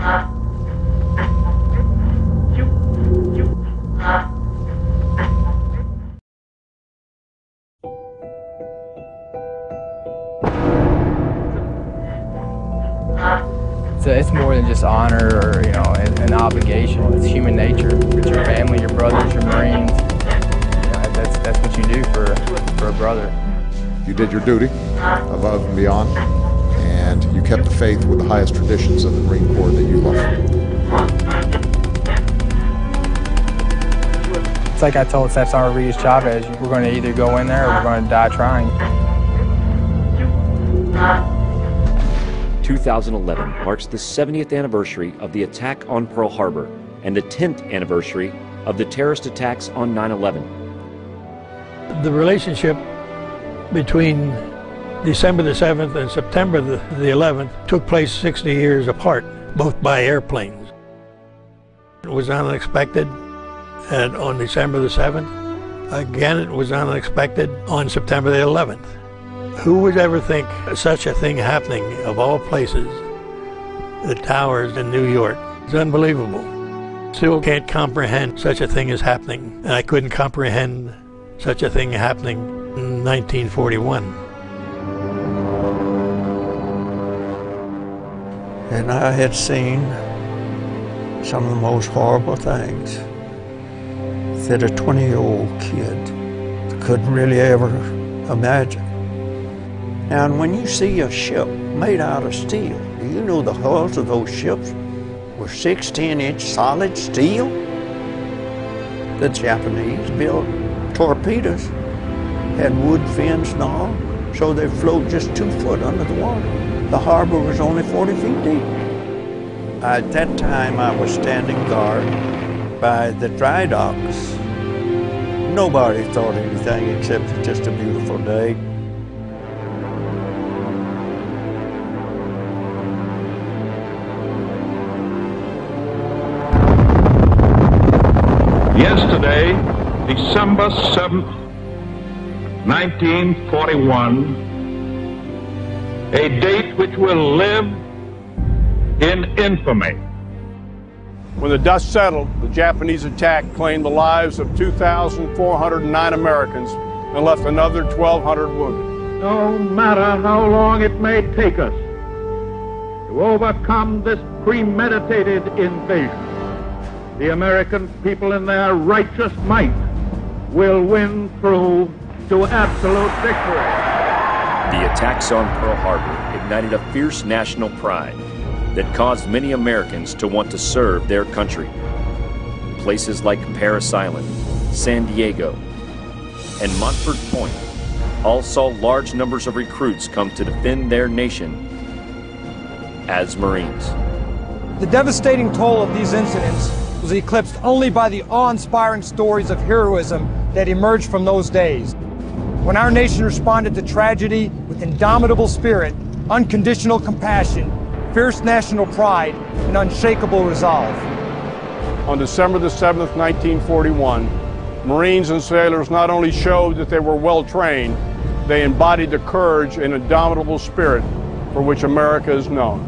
So it's more than just honor or, you know, an obligation. It's human nature. It's your family, your brothers, your Marines. You know, that's what you do for a brother. You did your duty above and beyond, and you kept the faith with the highest traditions of the Marine Corps that you love. It's like I told Staff Sergeant Rodriguez Chavez, we're going to either go in there or we're going to die trying. 2011 marks the 70th anniversary of the attack on Pearl Harbor and the 10th anniversary of the terrorist attacks on 9/11. The relationship between December the 7th and September the 11th took place 60 years apart, both by airplanes. It was unexpected on December the 7th. Again, it was unexpected on September the 11th. Who would ever think such a thing happening, of all places, the towers in New York? It's unbelievable. Still can't comprehend such a thing as happening. And I couldn't comprehend such a thing happening in 1941. And I had seen some of the most horrible things that a 20-year-old kid couldn't really ever imagine. Now, when you see a ship made out of steel, do you know the hulls of those ships were 6-10-inch solid steel? The Japanese built torpedoes, had wood fins and all, so they float just 2 foot under the water. The harbor was only 40 feet deep. At that time, I was standing guard by the dry docks. Nobody thought anything except it was just a beautiful day. Yesterday, December 7th, 1941, a date which will live in infamy. When the dust settled, the Japanese attack claimed the lives of 2,409 Americans and left another 1,200 wounded. No matter how long it may take us to overcome this premeditated invasion, the American people in their righteous might will win through to absolute victory. The attacks on Pearl Harbor ignited a fierce national pride that caused many Americans to want to serve their country. Places like Parris Island, San Diego, and Montford Point all saw large numbers of recruits come to defend their nation as Marines. The devastating toll of these incidents was eclipsed only by the awe-inspiring stories of heroism that emerged from those days, when our nation responded to tragedy with indomitable spirit, unconditional compassion, fierce national pride, and unshakable resolve. On December the 7th, 1941, Marines and sailors not only showed that they were well trained, they embodied the courage and indomitable spirit for which America is known.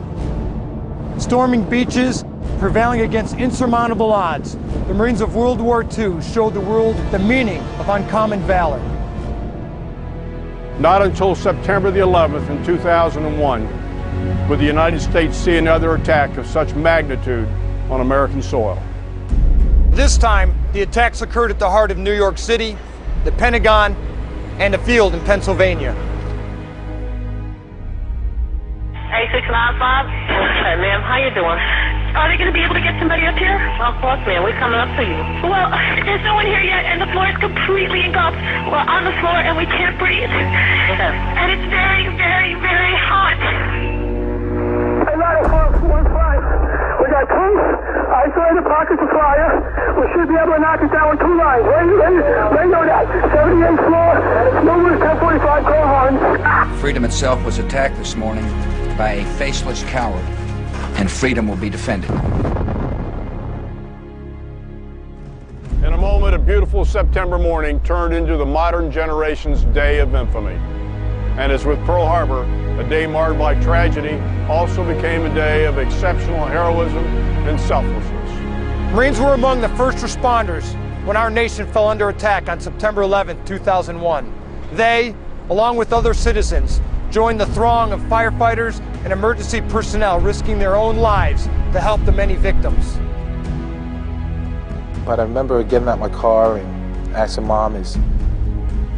Storming beaches, prevailing against insurmountable odds, the Marines of World War II showed the world the meaning of uncommon valor. Not until September the 11th in 2001 would the United States see another attack of such magnitude on American soil. This time, the attacks occurred at the heart of New York City, the Pentagon, and a field in Pennsylvania. 8695. Hey, ma'am, how you doing? Are they going to be able to get somebody up here? Well, of course, ma'am. We're coming up to you. Well, there's no one here yet, and the floor is completely engulfed. We're on the floor, and we can't breathe. Okay. And it's very, very, very hot. Hey, 90415. We got two isolated pockets of fire. We should be able to knock it down with 2 lines. They know that. 78th floor, numerous 1045 call horns. Freedom itself was attacked this morning by a faceless coward, and freedom will be defended. In a moment, a beautiful September morning turned into the modern generation's day of infamy. And as with Pearl Harbor, a day marred by tragedy also became a day of exceptional heroism and selflessness. Marines were among the first responders when our nation fell under attack on September 11, 2001. They, along with other citizens, joined the throng of firefighters and emergency personnel risking their own lives to help the many victims. But I remember getting out my car and asking Mom, is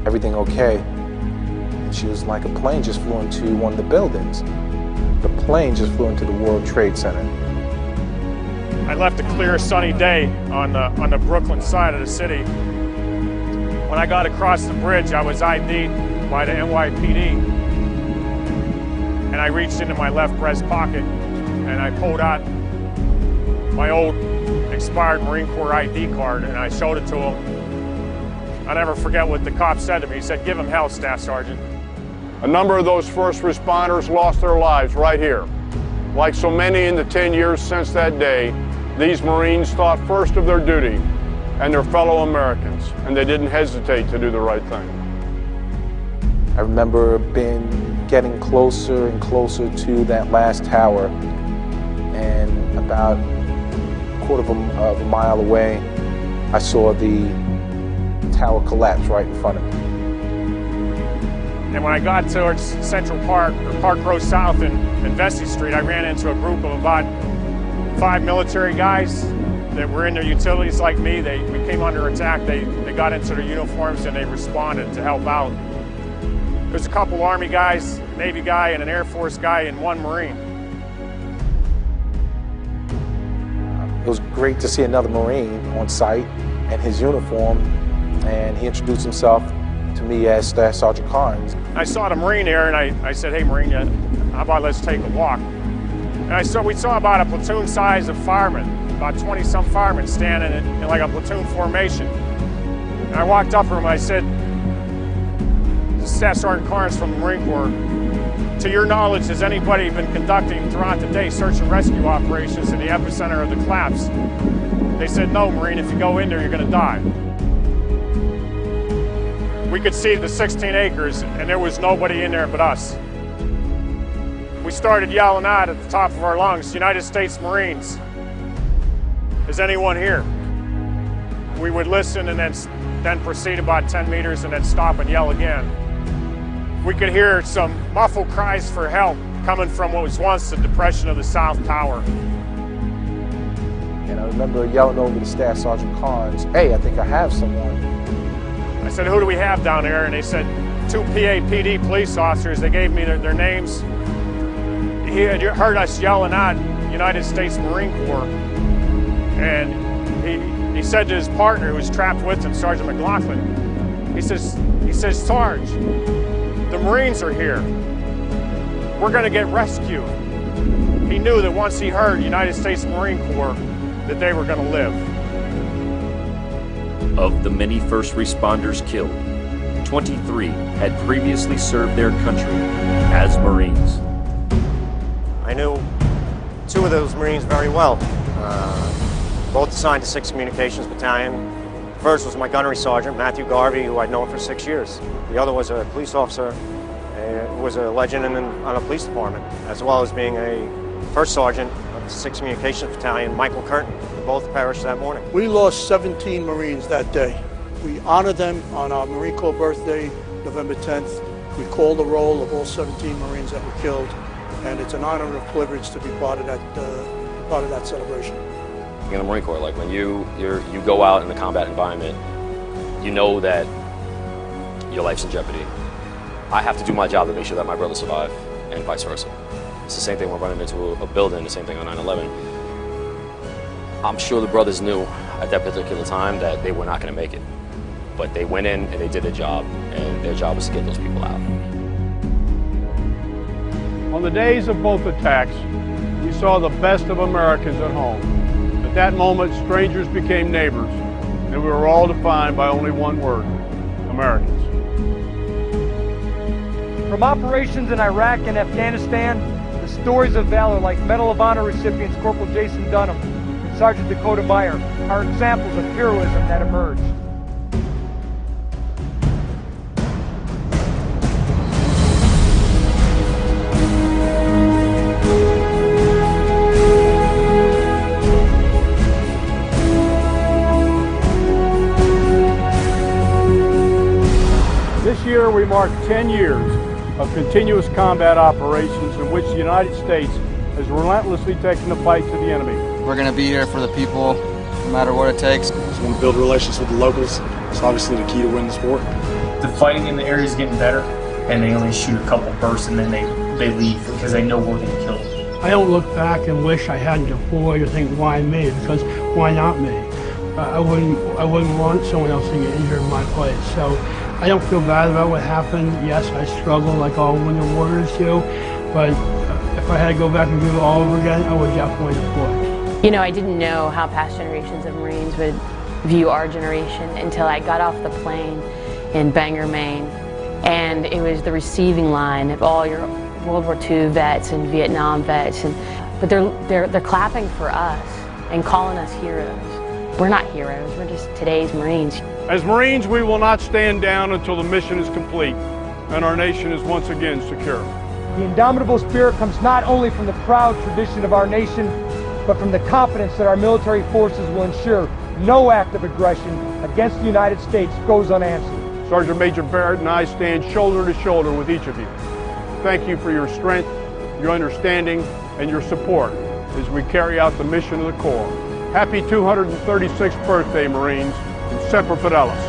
everything okay? And she was like, a plane just flew into one of the buildings. The plane just flew into the World Trade Center. I left a clear, sunny day on the Brooklyn side of the city. When I got across the bridge, I was ID'd by the NYPD. And I reached into my left breast pocket and I pulled out my old expired Marine Corps ID card and I showed it to him. I'll never forget what the cop said to me. He said, "Give him hell, Staff Sergeant." A number of those first responders lost their lives right here. Like so many in the 10 years since that day, these Marines thought first of their duty and their fellow Americans, and they didn't hesitate to do the right thing. I remember getting closer and closer to that last tower, and about a quarter of a mile away, I saw the tower collapse right in front of me. And when I got towards Central Park, or Park Row South and Vesey Street, I ran into a group of about 5 military guys that were in their utilities like me. We came under attack. They got into their uniforms and they responded to help out. There's a couple Army guys, Navy guy, and an Air Force guy, and 1 Marine. It was great to see another Marine on site in his uniform, and he introduced himself to me as Staff Sergeant Carnes. I saw the Marine there, and I said, "Hey, Marine, how about let's take a walk?" And we saw about a platoon size of firemen, about 20-some firemen standing in like a platoon formation. And I walked up to him and I said, "Staff Sergeant Carnes from the Marine Corps, to your knowledge, has anybody been conducting throughout the day search and rescue operations in the epicenter of the collapse?" They said, "No, Marine, if you go in there, you're going to die." We could see the 16 acres, and there was nobody in there but us. We started yelling out at the top of our lungs, "United States Marines, is anyone here?" We would listen and then proceed about 10 meters and then stop and yell again. We could hear some muffled cries for help coming from what was once the depression of the South Tower. And I remember yelling over to Staff Sergeant Carnes, "Hey, I think I have someone." I said, "Who do we have down there?" And they said, 2 PAPD police officers. They gave me their names. He had heard us yelling out United States Marine Corps. And he said to his partner who was trapped with him, Sergeant McLaughlin, he says, "Sarge, the Marines are here. We're going to get rescued." He knew that once he heard United States Marine Corps, that they were going to live. Of the many first responders killed, 23 had previously served their country as Marines. I knew 2 of those Marines very well, both assigned to 6th Communications Battalion. First was my gunnery sergeant, Matthew Garvey, who I'd known for 6 years. The other was a police officer who was a legend on a police department, as well as being a first sergeant of the 6th Communications Battalion, Michael Curtin, who both perished that morning. We lost 17 Marines that day. We honor them on our Marine Corps birthday, November 10th. We call the roll of all 17 Marines that were killed, and it's an honor and a privilege to be part of that celebration. In the Marine Corps, like when you go out in the combat environment, you know that your life's in jeopardy. I have to do my job to make sure that my brothers survive, and vice versa. It's the same thing when running into a building, the same thing on 9/11. I'm sure the brothers knew at that particular time that they were not going to make it. But they went in and they did their job, and their job was to get those people out. On the days of both attacks, we saw the best of Americans at home. At that moment, strangers became neighbors, and we were all defined by only one word: Americans. From operations in Iraq and Afghanistan, the stories of valor like Medal of Honor recipients Corporal Jason Dunham and Sergeant Dakota Meyer are examples of heroism that emerged. year we mark 10 years of continuous combat operations in which the United States has relentlessly taken the fight to the enemy. We're going to be here for the people, no matter what it takes. We want to build relations with the locals. It's obviously the key to win the sport. The fighting in the area is getting better, and they only shoot a couple bursts and then they leave because they know we're going to kill them. I don't look back and wish I hadn't deployed or think, why me? Because why not me? I wouldn't want someone else to get injured in my place. So I don't feel bad about what happened. Yes, I struggle like all wounded warriors do, but if I had to go back and do it all over again, I would definitely deploy. You know, I didn't know how past generations of Marines would view our generation until I got off the plane in Bangor, Maine, and it was the receiving line of all your World War II vets and Vietnam vets, but they're clapping for us and calling us heroes. We're not heroes, we're just today's Marines. As Marines, we will not stand down until the mission is complete and our nation is once again secure. The indomitable spirit comes not only from the proud tradition of our nation, but from the confidence that our military forces will ensure no act of aggression against the United States goes unanswered. Sergeant Major Barrett and I stand shoulder to shoulder with each of you. Thank you for your strength, your understanding, and your support as we carry out the mission of the Corps. Happy 236th birthday, Marines, and Semper Fidelis.